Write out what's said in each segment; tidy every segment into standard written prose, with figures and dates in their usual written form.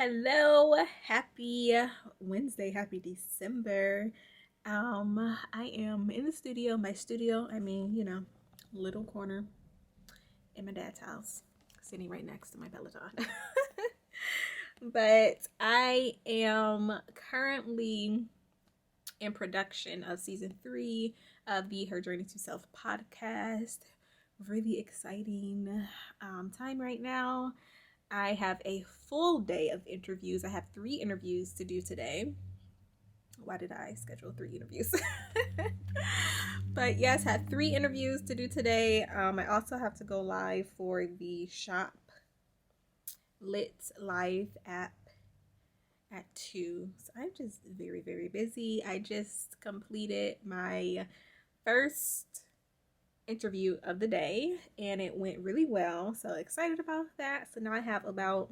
Hello, happy Wednesday, happy December. I am in the studio, my studio, little corner in my dad's house, sitting right next to my Peloton. But I am currently in production of season 3 of the HerJourney2Self podcast. Really exciting time right now. I have a full day of interviews. I have 3 interviews to do today. Why did I schedule 3 interviews? But yes, I have 3 interviews to do today. I also have to go live for the Shop Lit Live app at 2. So I'm just very, very busy. I just completed my first interview of the day and it went really well, so excited about that. So now I have about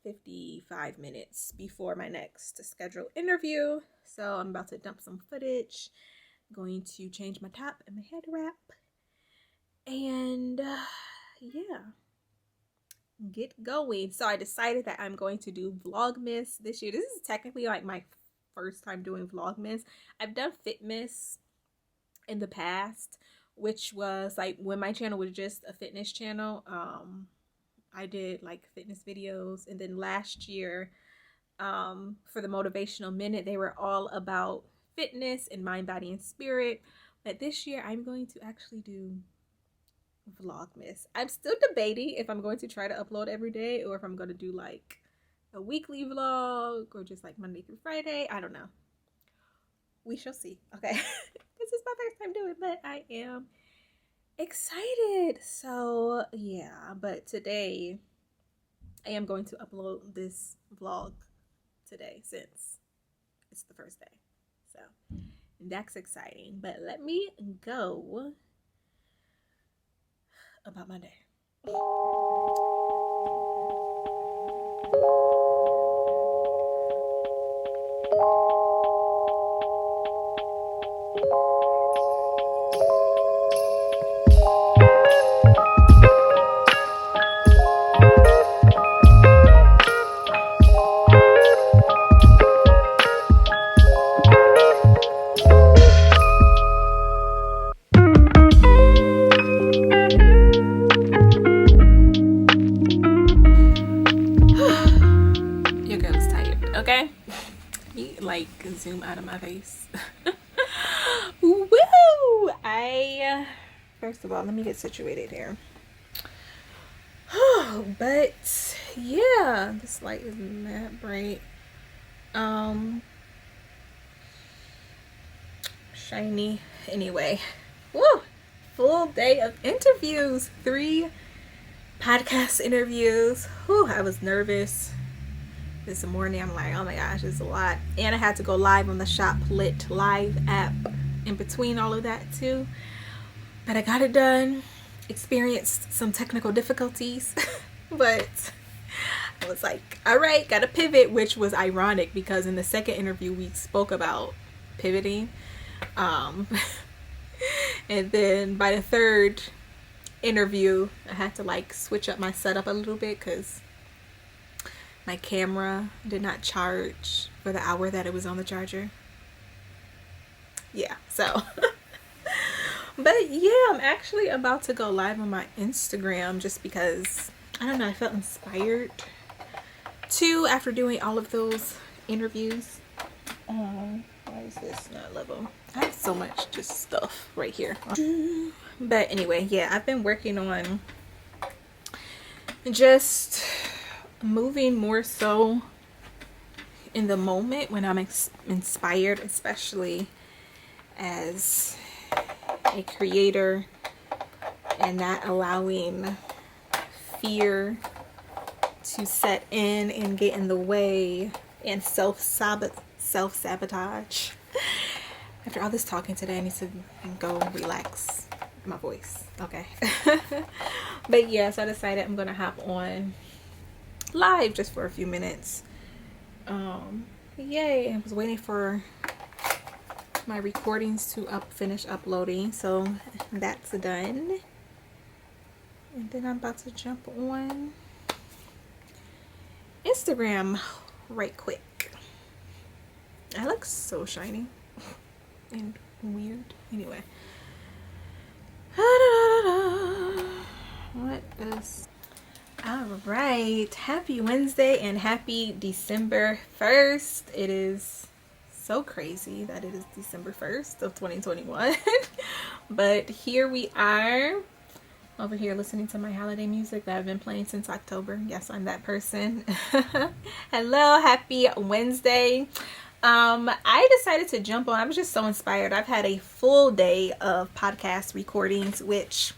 55 minutes before my next scheduled interview. So I'm about to dump some footage, going to change my top and my head wrap, and get going. So I decided that I'm going to do Vlogmas this year. This is technically like my first time doing Vlogmas. I've done Fitmas in the past, which was like when my channel was just a fitness channel. I did like fitness videos, and then last year for the motivational minute, they were all about fitness and mind, body, and spirit. But this year I'm going to actually do Vlogmas. I'm still debating if I'm going to try to upload every day or if I'm going to do like a weekly vlog or just like Monday through Friday. I don't know. We shall see. Okay. This is my first time doing it, but I am excited. So yeah, but today I am going to upload this vlog today since it's the first day. So that's exciting. But let me go about my day. Your girl is tired, okay? Me like zoom out of my face. Woo! First of all, let me get situated here. But yeah, this light is not bright. Shiny. Anyway, woo! Full day of interviews. 3 podcast interviews. Whew, I was nervous this morning. I'm like, oh my gosh, it's a lot. And I had to go live on the Shop Lit Live app in between all of that too. But I got it done. Experienced some technical difficulties. But I was like, all right, gotta pivot, which was ironic because in the second interview we spoke about pivoting. And then by the third interview I had to like switch up my setup a little bit because my camera did not charge for the hour that it was on the charger. Yeah, so but yeah, I'm actually about to go live on my Instagram just because I don't know, I felt inspired to after doing all of those interviews. Why is this not level? I have so much just stuff right here. But anyway, yeah, I've been working on just moving more so in the moment when I'm inspired, especially as a creator, and not allowing fear to set in and get in the way and self-sabotage. After all this talking today, I need to go relax my voice, okay? But yes, I decided I'm gonna hop on live just for a few minutes. Yay, I was waiting for my recordings to finish uploading, so that's done. And then I'm about to jump on Instagram right quick. I look so shiny and weird. Anyway. What is... Alright. Happy Wednesday and happy December 1st. It is so crazy that it is December 1st of 2021. But here we are. Over here listening to my holiday music that I've been playing since October. Yes, I'm that person. Hello, happy Wednesday. I decided to jump on. I was just so inspired. I've had a full day of podcast recordings, which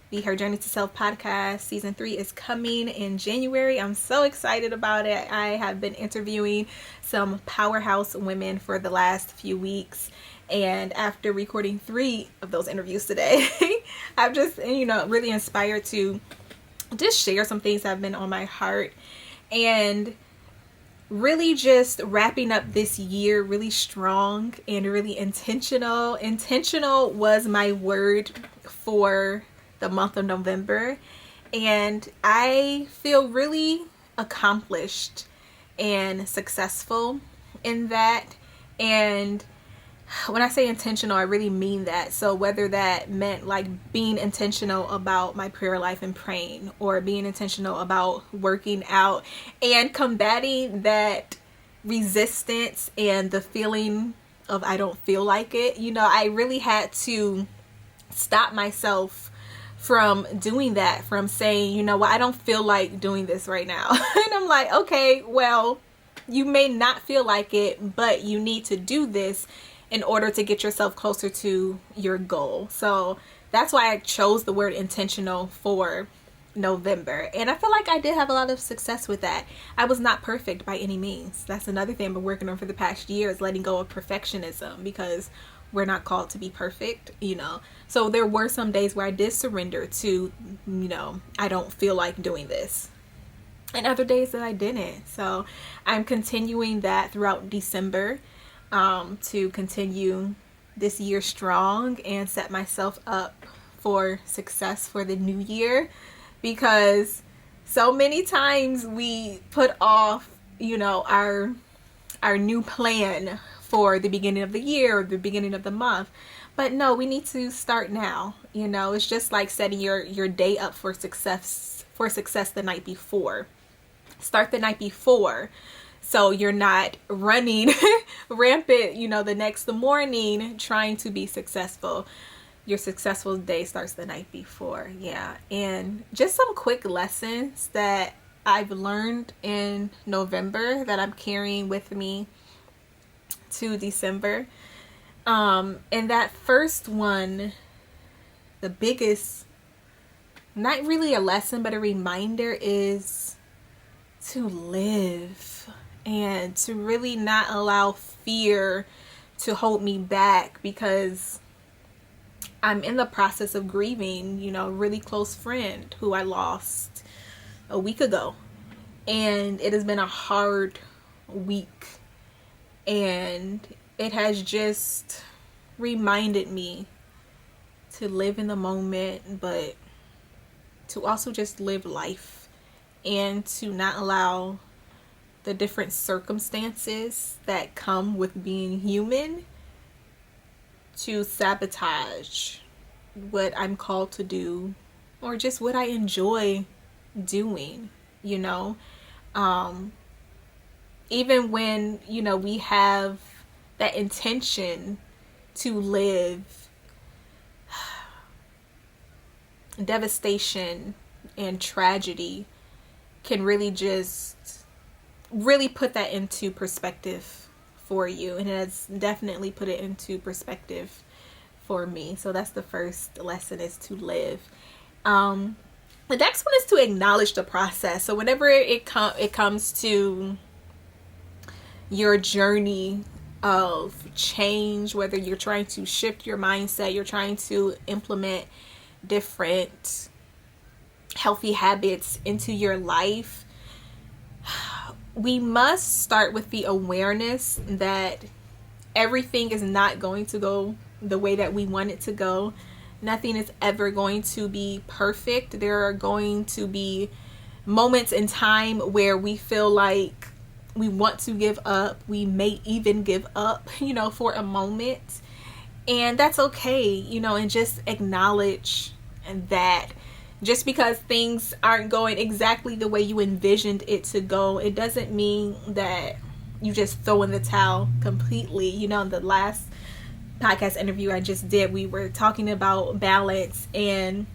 the HerJourney2Self podcast season 3 is coming in January. I'm so excited about it. I have been interviewing some powerhouse women for the last few weeks. And after recording 3 of those interviews today, I'm just, really inspired to just share some things that have been on my heart and really just wrapping up this year really strong and really intentional. Intentional was my word for the month of November. And I feel really accomplished and successful in that. And when I say intentional, I really mean that. So whether that meant like being intentional about my prayer life and praying, or being intentional about working out and combating that resistance and the feeling of I don't feel like it, I really had to stop myself from doing that, from saying, I don't feel like doing this right now. And I'm like, okay, well, you may not feel like it, but you need to do this in order to get yourself closer to your goal. So that's why I chose the word intentional for November. And I feel like I did have a lot of success with that. I was not perfect by any means. That's another thing I've been working on for the past year, is letting go of perfectionism, because we're not called to be perfect, So there were some days where I did surrender to, I don't feel like doing this. And other days that I didn't. So I'm continuing that throughout December. To continue this year strong and set myself up for success for the new year, because so many times we put off, our new plan for the beginning of the year or the beginning of the month. But no, we need to start now. It's just like setting your day up for success the night before. Start the night before, so you're not running rampant, the next morning trying to be successful. Your successful day starts the night before. Yeah. And just some quick lessons that I've learned in November that I'm carrying with me to December. And that first one, the biggest, not really a lesson, but a reminder, is to live. And to really not allow fear to hold me back, because I'm in the process of grieving, a really close friend who I lost a week ago. And it has been a hard week. And it has just reminded me to live in the moment, but to also just live life, and to not allow the different circumstances that come with being human to sabotage what I'm called to do, or just what I enjoy doing, even when, we have that intention to live, devastation and tragedy can really just really put that into perspective for you. And it has definitely put it into perspective for me. So that's the first lesson, is to live. The next one is to acknowledge the process. So whenever it comes to your journey of change, whether you're trying to shift your mindset, you're trying to implement different healthy habits into your life, we must start with the awareness that everything is not going to go the way that we want it to go, Nothing is ever going to be perfect. There are going to be moments in time where we feel like we want to give up. We may even give up, for a moment. And that's okay, and just acknowledge that just because things aren't going exactly the way you envisioned it to go, it doesn't mean that you just throw in the towel completely. In the last podcast interview I just did, we were talking about balance and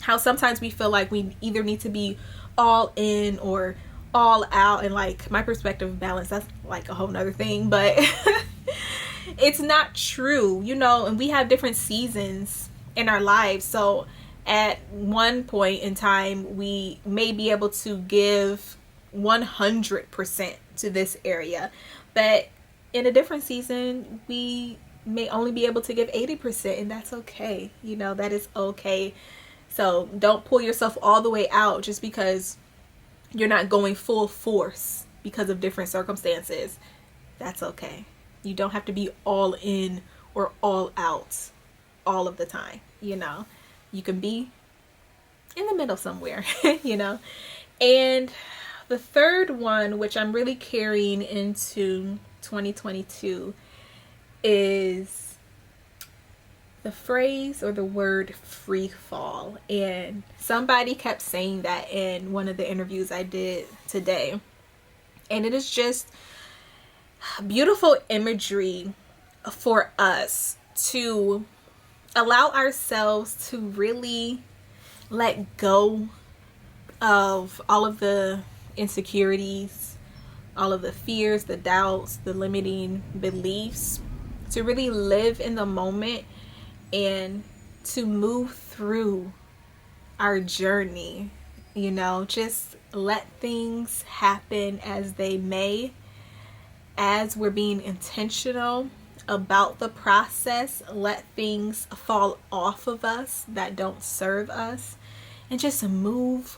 how sometimes we feel like we either need to be all in or all out. And like, my perspective of balance, that's like a whole nother thing, but it's not true, and we have different seasons in our lives. So at one point in time, we may be able to give 100% to this area, but in a different season, we may only be able to give 80%, and that's okay. That is okay. So don't pull yourself all the way out just because you're not going full force because of different circumstances. That's okay. You don't have to be all in or all out all of the time. You can be in the middle somewhere, And the third one, which I'm really carrying into 2022, is the phrase or the word free fall. And somebody kept saying that in one of the interviews I did today. And it is just beautiful imagery for us to allow ourselves to really let go of all of the insecurities, all of the fears, the doubts, the limiting beliefs, to really live in the moment and to move through our journey. Just let things happen as they may, as we're being intentional about the process. Let things fall off of us that don't serve us and just move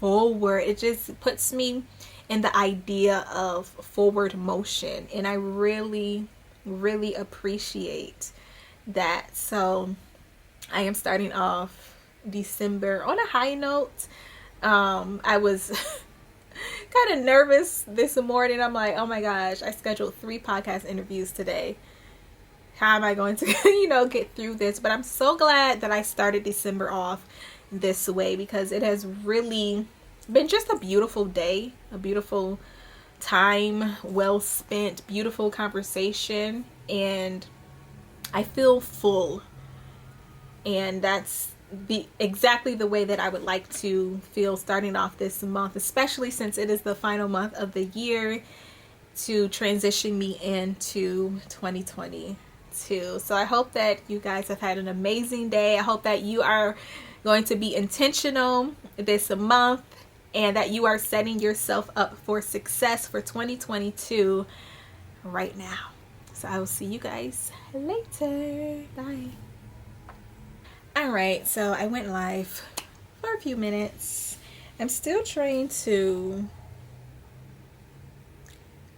forward. It just puts me in the idea of forward motion, and I really, really appreciate that. So I am starting off December on a high note. I was kind of nervous this morning. I'm like, oh my gosh, I scheduled 3 podcast interviews today. How am I going to, get through this? But I'm so glad that I started December off this way, because it has really been just a beautiful day, a beautiful time, well spent, beautiful conversation, and I feel full. And that's exactly the way that I would like to feel starting off this month, especially since it is the final month of the year to transition me into 2022. So I hope that you guys have had an amazing day. I hope that you are going to be intentional this month and that you are setting yourself up for success for 2022 right now. So I will see you guys later. Bye. Alright, so I went live for a few minutes. I'm still trying to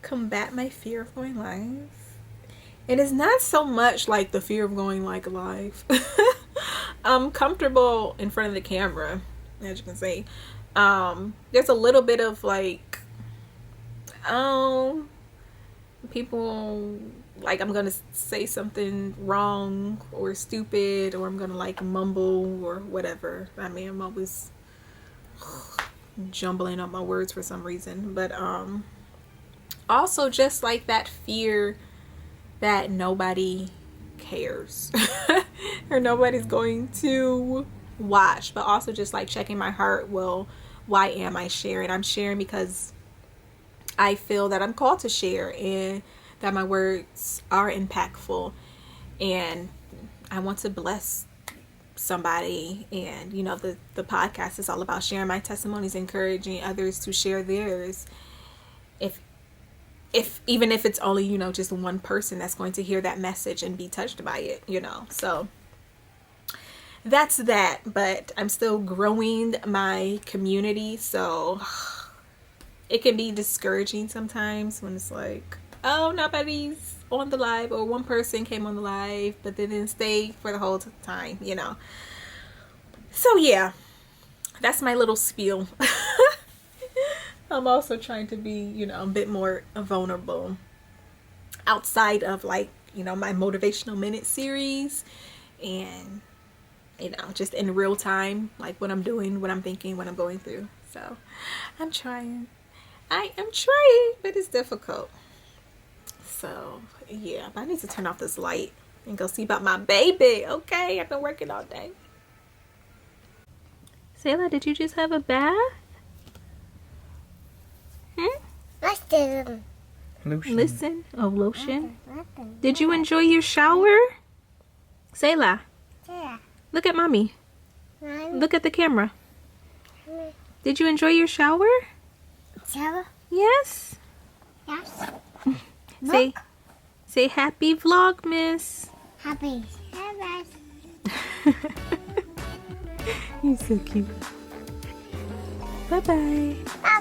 combat my fear of going live. It is not so much like the fear of going like live. I'm comfortable in front of the camera, as you can see. There's a little bit of like, people, like, I'm gonna say something wrong or stupid, or I'm gonna like mumble or whatever. I mean, I'm always jumbling up my words for some reason, but also just like that fear that nobody cares or nobody's going to watch, but also just like checking my heart. Well, why am I sharing? I'm sharing because I feel that I'm called to share and that my words are impactful, and I want to bless somebody. And the podcast is all about sharing my testimonies, encouraging others to share theirs, if even if it's only just one person that's going to hear that message and be touched by it. So that's that. But I'm still growing my community, so it can be discouraging sometimes when it's like, oh, nobody's on the live, or one person came on the live but they didn't stay for the whole time, you know. So yeah, that's my little spiel. I'm also trying to be, you know, a bit more vulnerable outside of, like, you know, my motivational minute series, and, you know, just in real time, like what I'm doing, what I'm thinking, what I'm going through. So I'm trying. I am trying, but it's difficult. So yeah, but I need to turn off this light and go see about my baby. Okay, I've been working all day. Sayla, did you just have a bath? Lotion. Listen. Oh, lotion. Did you enjoy your shower? Sayla, Yeah. look at mommy. Look at the camera. Did you enjoy your shower? Shower? Yes. Yes. Say happy Vlogmas. Happy. You're so cute. Bye-bye. Bye.